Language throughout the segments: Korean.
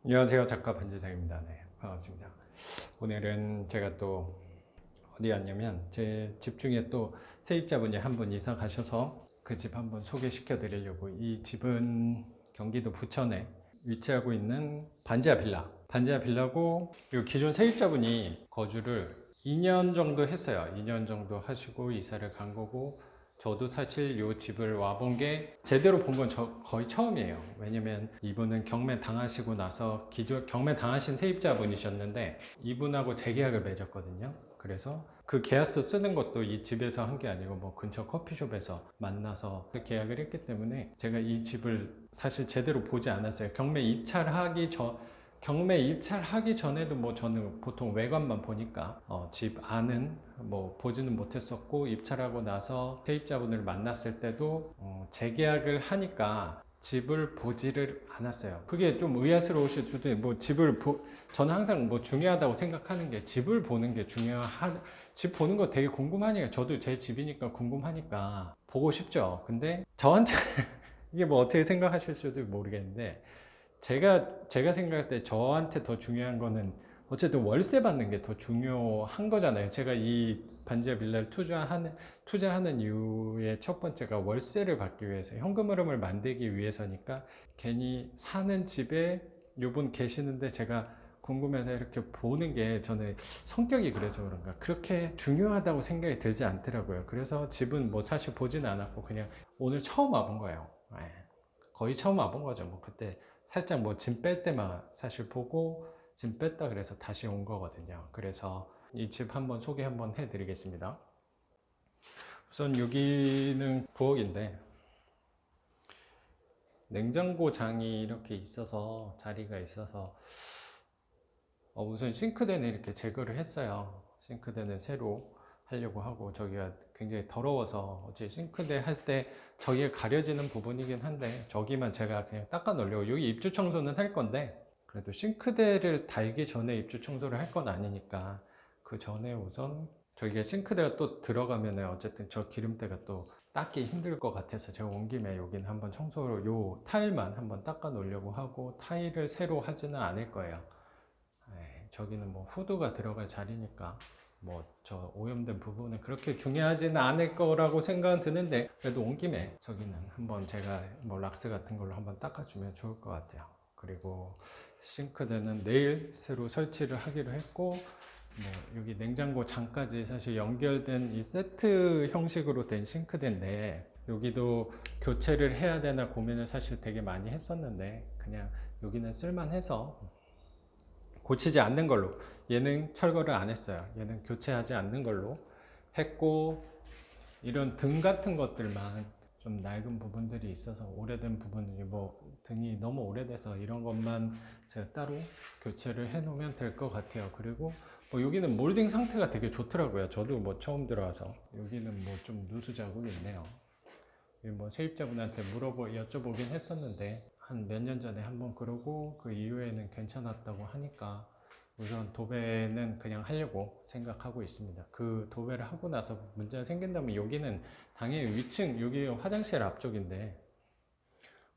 안녕하세요. 작가 반지상입니다. 네, 반갑습니다. 오늘은 제가 또 어디 왔냐면 제 집 중에 또 세입자분이 한 분 이사 가셔서 그 집 한번 소개시켜 드리려고. 이 집은 경기도 부천에 위치하고 있는 반지하 빌라. 반지하 빌라고, 이 기존 세입자분이 거주를 2년 정도 했어요. 2년 정도 하시고 이사를 간 거고, 저도 사실 이 집을 와본 게 제대로 본 건 거의 처음이에요. 왜냐면 이분은 경매 당하시고 나서 기존 경매 당하신 세입자분이셨는데 이분하고 재계약을 맺었거든요. 그래서 그 계약서 쓰는 것도 이 집에서 한 게 아니고 뭐 근처 커피숍에서 만나서 계약을 했기 때문에 제가 이 집을 사실 제대로 보지 않았어요. 경매 입찰하기 전에도 뭐 저는 보통 외관만 보니까 집 안은 뭐 보지는 못했었고, 입찰하고 나서 세입자분을 만났을 때도 재계약을 하니까 집을 보지를 않았어요. 그게 좀 의아스러우실 수도 있고, 뭐 저는 항상 뭐 중요하다고 생각하는 게 집을 보는 게 집 보는 거 되게 궁금하니까, 저도 제 집이니까 궁금하니까 보고 싶죠. 근데 저한테 이게 뭐 어떻게 생각하실 수도 모르겠는데, 제가 생각할 때 저한테 더 중요한 거는 어쨌든 월세 받는 게 더 중요한 거잖아요. 제가 이 반지하 빌라를 투자하는 이유의 첫 번째가 월세를 받기 위해서, 현금 흐름을 만들기 위해서니까. 괜히 사는 집에 요분 계시는데 제가 궁금해서 이렇게 보는 게, 저는 성격이 그래서 그런가 그렇게 중요하다고 생각이 들지 않더라고요. 그래서 집은 뭐 사실 보지는 않았고 그냥 오늘 처음 와본 거예요. 거의 처음 와본 거죠. 뭐 그때 살짝 뭐 짐 뺄 때만 사실 보고 짐 뺐다 그래서 다시 온 거거든요. 그래서 이 집 한번 소개 한번 해드리겠습니다. 우선 여기는 부엌인데 냉장고장이 이렇게 있어서, 자리가 있어서 우선 싱크대는 이렇게 제거를 했어요. 싱크대는 새로 하려고 하고, 저기가 굉장히 더러워서 어째 싱크대 할 때 저기에 가려지는 부분이긴 한데 저기만 제가 그냥 닦아 놓으려고. 여기 입주 청소는 할 건데 그래도 싱크대를 달기 전에 입주 청소를 할 건 아니니까 그 전에 우선, 저기가 싱크대가 또 들어가면 어쨌든 저 기름때가 또 닦기 힘들 것 같아서 제가 온 김에 여기는 한번 청소를, 요 타일만 한번 닦아 놓으려고 하고, 타일을 새로 하지는 않을 거예요. 저기는 뭐 후드가 들어갈 자리니까 뭐 저 오염된 부분은 그렇게 중요하지는 않을 거라고 생각은 드는데, 그래도 온 김에 저기는 한번 제가 뭐 락스 같은 걸로 한번 닦아주면 좋을 것 같아요. 그리고 싱크대는 내일 새로 설치를 하기로 했고, 뭐 여기 냉장고 장까지 사실 연결된 이 세트 형식으로 된 싱크대인데, 여기도 교체를 해야 되나 고민을 사실 되게 많이 했었는데 그냥 여기는 쓸만해서 고치지 않는 걸로, 얘는 철거를 안 했어요. 얘는 교체하지 않는 걸로 했고, 이런 등 같은 것들만 좀 낡은 부분들이 있어서, 오래된 부분이 뭐 등이 너무 오래돼서 이런 것만 제가 따로 교체를 해 놓으면 될 것 같아요. 그리고 뭐 여기는 몰딩 상태가 되게 좋더라고요. 저도 뭐 처음 들어와서. 여기는 뭐 좀 누수 자국이 있네요. 뭐 세입자분한테 여쭤보긴 했었는데 한 몇 년 전에 한번 그러고 그 이후에는 괜찮았다고 하니까 우선 도배는 그냥 하려고 생각하고 있습니다. 그 도배를 하고 나서 문제가 생긴다면, 여기는 당연히 위층, 여기 화장실 앞쪽인데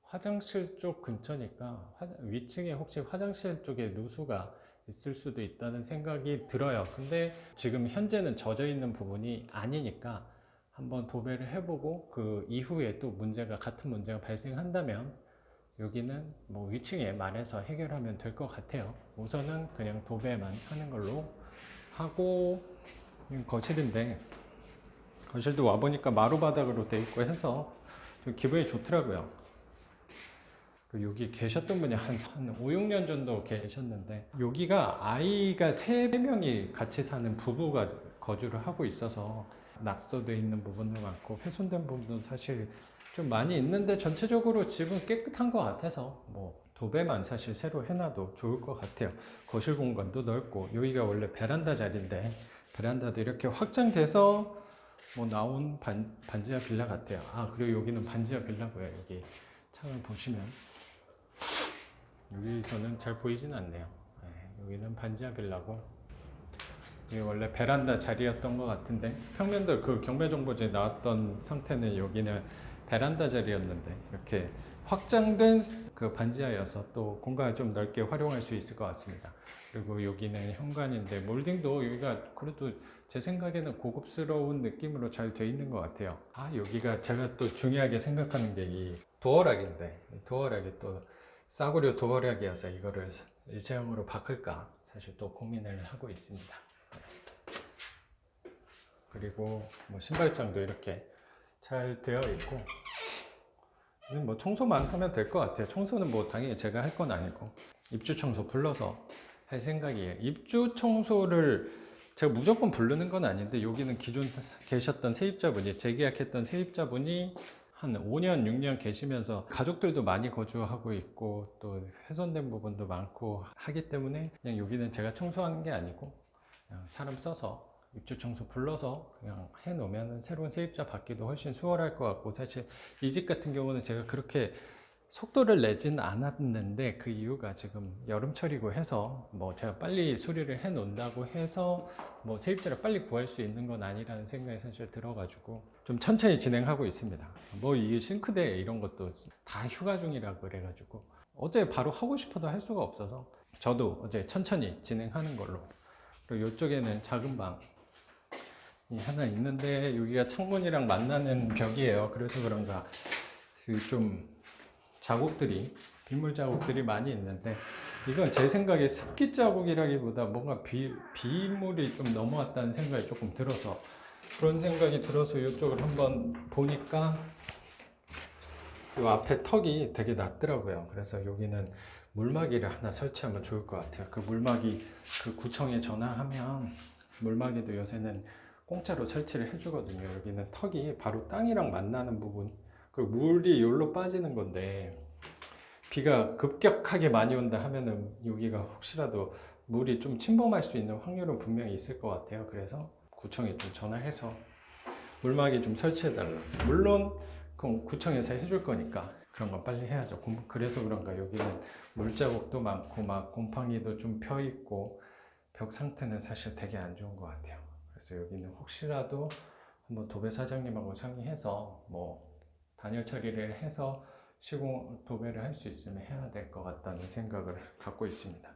화장실 쪽 근처니까 위층에 혹시 화장실 쪽에 누수가 있을 수도 있다는 생각이 들어요. 근데 지금 현재는 젖어 있는 부분이 아니니까 한번 도배를 해보고 그 이후에 또 같은 문제가 발생한다면 여기는 뭐 위층에 말해서 해결하면 될 것 같아요. 우선은 그냥 도배만 하는 걸로 하고. 거실인데, 거실도 와보니까 마루바닥으로 돼 있고 해서 좀 기분이 좋더라고요. 여기 계셨던 분이 한 5, 6년 정도 계셨는데, 여기가 아이가 3명이 같이 사는 부부가 거주를 하고 있어서 낙서돼 있는 부분도 많고 훼손된 부분도 사실 좀 많이 있는데, 전체적으로 집은 깨끗한 것 같아서 뭐 도배만 사실 새로 해놔도 좋을 것 같아요. 거실 공간도 넓고, 여기가 원래 베란다 자리인데 베란다도 이렇게 확장돼서 뭐 나온 반지하 빌라 같아요. 그리고 여기는 반지하 빌라고요. 여기 창을 보시면 여기서는 잘 보이진 않네요. 여기는 반지하 빌라고, 이게 원래 베란다 자리였던 것 같은데, 평면도 그 경매정보지에 나왔던 상태는 여기는 베란다 자리였는데 이렇게 확장된 그 반지하여서 또 공간을 좀 넓게 활용할 수 있을 것 같습니다. 그리고 여기는 현관인데 몰딩도 여기가 그래도 제 생각에는 고급스러운 느낌으로 잘 돼 있는 것 같아요. 아, 여기가 제가 또 중요하게 생각하는 게 이 도어락인데, 이 도어락이 또 싸구려 도어락이어서 이거를 일체형으로 바꿀까 사실 또 고민을 하고 있습니다. 그리고 뭐 신발장도 이렇게 잘 되어 있고, 뭐 청소만 하면 될 것 같아요. 청소는 뭐 당연히 제가 할 건 아니고 입주 청소 불러서 할 생각이에요. 입주 청소를 제가 무조건 부르는 건 아닌데, 여기는 기존 계셨던 세입자분이, 재계약했던 세입자분이 한 5년, 6년 계시면서 가족들도 많이 거주하고 있고 또 훼손된 부분도 많고 하기 때문에 그냥 여기는 제가 청소하는 게 아니고 그냥 사람 써서 입주 청소 불러서 그냥 해놓으면 새로운 세입자 받기도 훨씬 수월할 것 같고, 사실 이 집 같은 경우는 제가 그렇게 속도를 내진 않았는데 그 이유가 지금 여름철이고 해서 뭐 제가 빨리 수리를 해 놓는다고 해서 뭐 세입자를 빨리 구할 수 있는 건 아니라는 생각이 사실 들어가지고 좀 천천히 진행하고 있습니다. 뭐 이 싱크대 이런 것도 다 휴가 중이라 그래가지고 어제 바로 하고 싶어도 할 수가 없어서 저도 어제 천천히 진행하는 걸로. 그리고 이쪽에는 작은 방이 하나 있는데 여기가 창문이랑 만나는 벽이에요. 그래서 그런가 좀 자국들이, 빗물 자국들이 많이 있는데, 이건 제 생각에 습기 자국이라기보다 뭔가 비물이 좀 넘어왔다는 생각이 조금 들어서, 그런 생각이 들어서 이쪽을 한번 보니까 이 앞에 턱이 되게 낮더라고요. 그래서 여기는 물막이를 하나 설치하면 좋을 것 같아요. 그 물막이 그 구청에 전화하면 물막이도 요새는 공짜로 설치를 해주거든요. 여기는 턱이 바로 땅이랑 만나는 부분, 그리고 물이 여기로 빠지는 건데 비가 급격하게 많이 온다 하면은 여기가 혹시라도 물이 좀 침범할 수 있는 확률은 분명히 있을 것 같아요. 그래서 구청에 좀 전화해서 물막이 좀 설치해달라. 물론 그럼 구청에서 해줄 거니까 그런 건 빨리 해야죠. 그래서 그런가 여기는 물자국도 많고 막 곰팡이도 좀 펴 있고 벽 상태는 사실 되게 안 좋은 것 같아요. 그래서 여기는 혹시라도 한번 도배 사장님하고 상의해서 뭐 단열 처리를 해서 시공 도배를 할 수 있으면 해야 될 것 같다는 생각을 갖고 있습니다.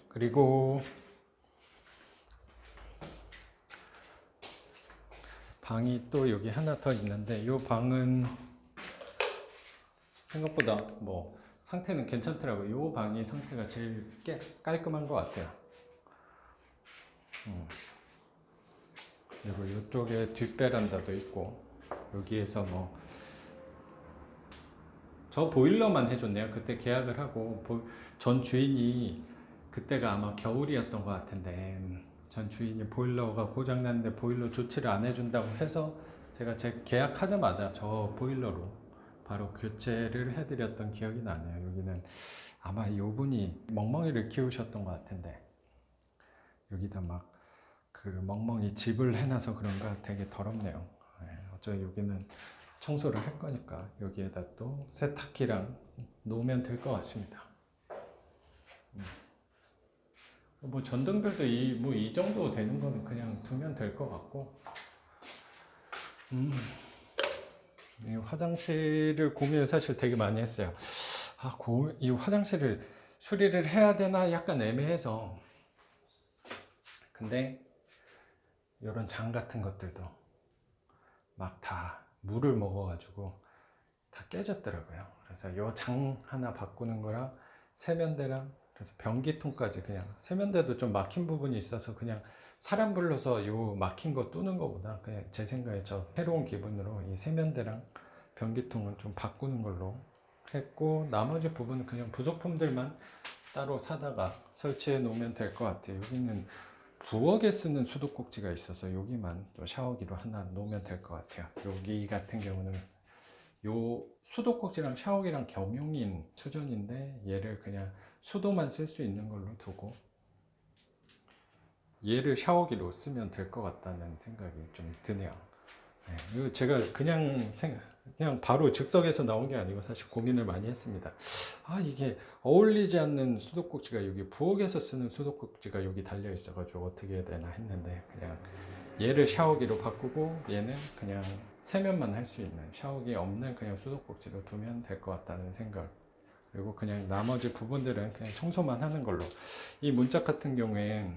그리고 방이 또 여기 하나 더 있는데, 이 방은 생각보다 뭐 상태는 괜찮더라고요. 이 방이 상태가 제일 깔끔한 것 같아요. 그리고 이쪽에 뒷베란다도 있고, 여기에서 뭐 저 보일러만 해줬네요. 그때 계약을 하고 전 주인이, 그때가 아마 겨울이었던 것 같은데 전 주인이 보일러가 고장났는데 보일러 조치를 안 해준다고 해서 제가 제 계약하자마자 저 보일러로 바로 교체를 해드렸던 기억이 나네요. 여기는 아마 이분이 멍멍이를 키우셨던 것 같은데 여기다 막 그 멍멍이 집을 해놔서 그런가 되게 더럽네요. 어차피 여기는 청소를 할 거니까 여기에다 또 세탁기랑 놓으면 될 것 같습니다. 뭐 전등별도 이 정도 되는 거는 그냥 두면 될 것 같고, 이 화장실을 고민을 사실 되게 많이 했어요. 이 화장실을 수리를 해야 되나 약간 애매해서. 근데 이런 장 같은 것들도 막 다 물을 먹어가지고 다 깨졌더라고요. 그래서 이 장 하나 바꾸는 거랑 세면대랑, 그래서 변기통까지, 그냥 세면대도 좀 막힌 부분이 있어서 그냥 사람 불러서 요 막힌 거 뚫는 거보다 그냥 제 생각에 저 새로운 기분으로 이 세면대랑 변기통은 좀 바꾸는 걸로 했고, 나머지 부분은 그냥 부속품들만 따로 사다가 설치해 놓으면 될 것 같아요. 여기는 부엌에 쓰는 수도꼭지가 있어서 여기만 또 샤워기로 하나 놓으면 될 것 같아요. 여기 같은 경우는 요 수도꼭지랑 샤워기랑 겸용인 수전인데 얘를 그냥 수도만 쓸 수 있는 걸로 두고 얘를 샤워기로 쓰면 될 것 같다는 생각이 좀 드네요. 이거 제가 그냥 바로 즉석에서 나온 게 아니고 사실 고민을 많이 했습니다. 이게 어울리지 않는 수도꼭지가 여기 부엌에서 쓰는 수도꼭지가 여기 달려 있어가지고 어떻게 해야 되나 했는데 그냥 얘를 샤워기로 바꾸고 얘는 그냥 세면만 할 수 있는 샤워기 없는 그냥 수도꼭지로 두면 될 것 같다는 생각. 그리고 그냥 나머지 부분들은 그냥 청소만 하는 걸로. 이 문짝 같은 경우엔